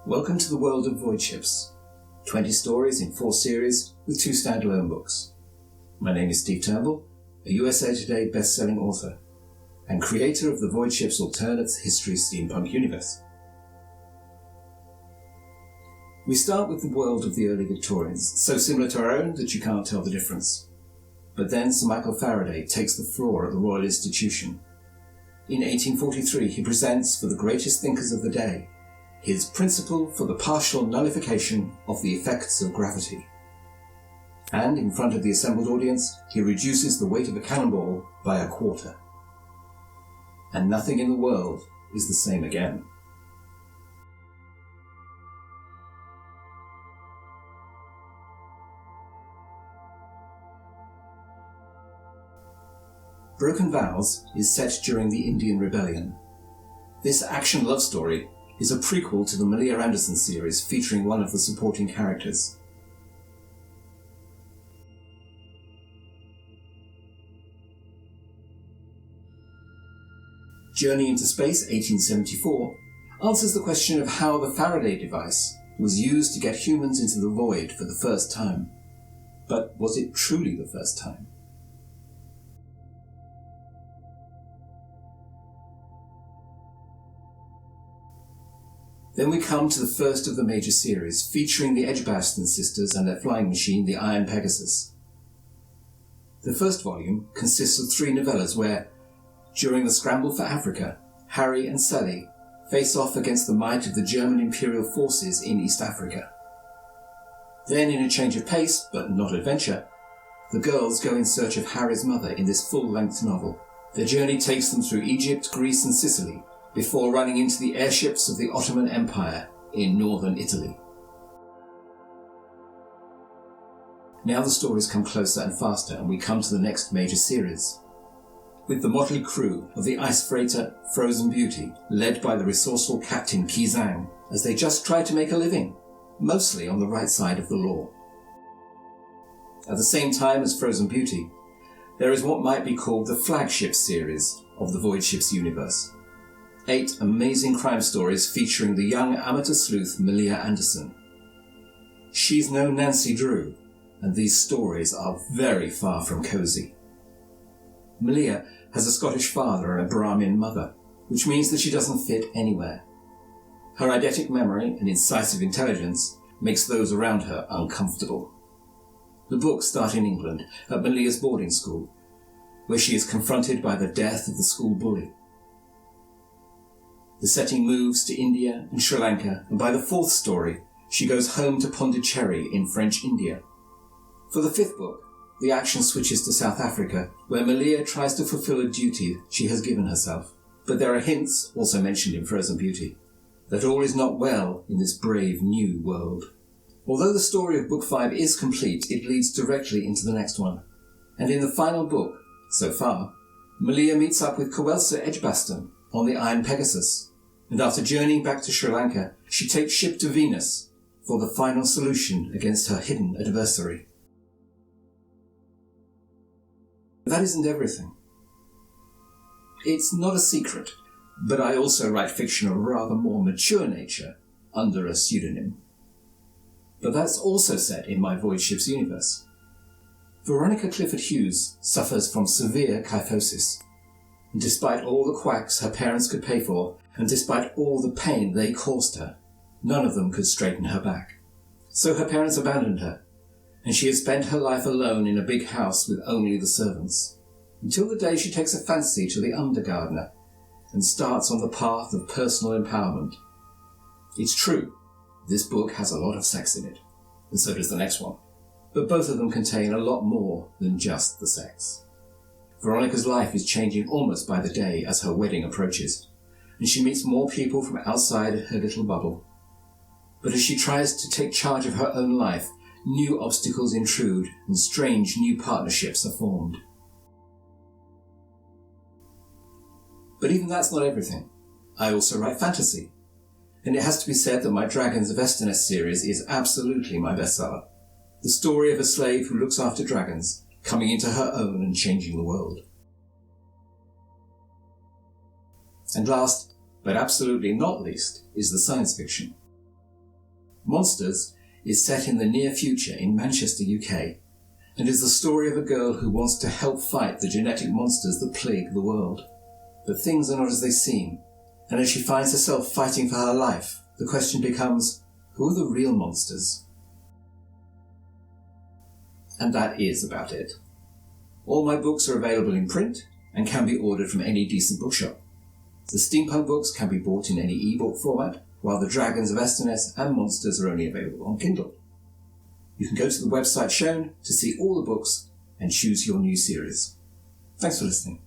Welcome to the world of Voidships. 20 stories in 4 series with 2 standalone books. My name is Steve Turnbull, a USA Today best-selling author and creator of the Voidships alternate history steampunk universe. We start with the world of the early Victorians, so similar to our own that you can't tell the difference. But then Sir Michael Faraday takes the floor at the Royal Institution. In 1843 he presents for the greatest thinkers of the day his principle for the partial nullification of the effects of gravity. And in front of the assembled audience, he reduces the weight of a cannonball by a quarter. And nothing in the world is the same again. Broken Vows is set during the Indian Rebellion. This action love story is a prequel to the Malia Anderson series featuring one of the supporting characters. Journey into Space 1874 answers the question of how the Faraday device was used to get humans into the void for the first time. But was it truly the first time? Then we come to the first of the major series, featuring the Edwardian sisters and their flying machine, the Iron Pegasus. The first volume consists of 3 novellas where, during the scramble for Africa, Harry and Sally face off against the might of the German imperial forces in East Africa. Then, in a change of pace, but not adventure, the girls go in search of Harry's mother in this full-length novel. Their journey takes them through Egypt, Greece and Sicily, before running into the airships of the Ottoman Empire in northern Italy. Now the stories come closer and faster, and we come to the next major series, with the motley crew of the ice freighter Frozen Beauty, led by the resourceful captain Qi Zhang, as they just try to make a living, mostly on the right side of the law. At the same time as Frozen Beauty, there is what might be called the flagship series of the Voidships universe. 8 amazing crime stories featuring the young amateur sleuth Malia Anderson. She's no Nancy Drew, and these stories are very far from cosy. Malia has a Scottish father and a Brahmin mother, which means that she doesn't fit anywhere. Her eidetic memory and incisive intelligence makes those around her uncomfortable. The books start in England, at Malia's boarding school, where she is confronted by the death of the school bully. The setting moves to India and Sri Lanka, and by the 4th story, she goes home to Pondicherry in French India. For the 5th book, the action switches to South Africa, where Malia tries to fulfill a duty she has given herself. But there are hints, also mentioned in Frozen Beauty, that all is not well in this brave new world. Although the story of Book 5 is complete, it leads directly into the next one. And in the final book, so far, Malia meets up with Kowelsa Edgbaston on the Iron Pegasus, and after journeying back to Sri Lanka, she takes ship to Venus for the final solution against her hidden adversary. That isn't everything. It's not a secret, but I also write fiction of a rather more mature nature under a pseudonym. But that's also set in my Voidships universe. Veronica Clifford Hughes suffers from severe kyphosis, and despite all the quacks her parents could pay for, and despite all the pain they caused her, none of them could straighten her back. So her parents abandoned her, and she has spent her life alone in a big house with only the servants, until the day she takes a fancy to the undergardener and starts on the path of personal empowerment. It's true, this book has a lot of sex in it, and so does the next one, but both of them contain a lot more than just the sex. Veronica's life is changing almost by the day as her wedding approaches, and she meets more people from outside her little bubble. But as she tries to take charge of her own life, new obstacles intrude and strange new partnerships are formed. But even that's not everything. I also write fantasy, and it has to be said that my Dragons of Esteness series is absolutely my bestseller. The story of a slave who looks after dragons, coming into her own and changing the world. And last, but absolutely not least, is the science fiction. Monsters is set in the near future in Manchester, UK, and is the story of a girl who wants to help fight the genetic monsters that plague the world. But things are not as they seem, and as she finds herself fighting for her life, the question becomes, who are the real monsters? And that is about it. All my books are available in print and can be ordered from any decent bookshop. The Steampunk books can be bought in any ebook format, while the Dragons of Esternes and Monsters are only available on Kindle. You can go to the website shown to see all the books and choose your new series. Thanks for listening.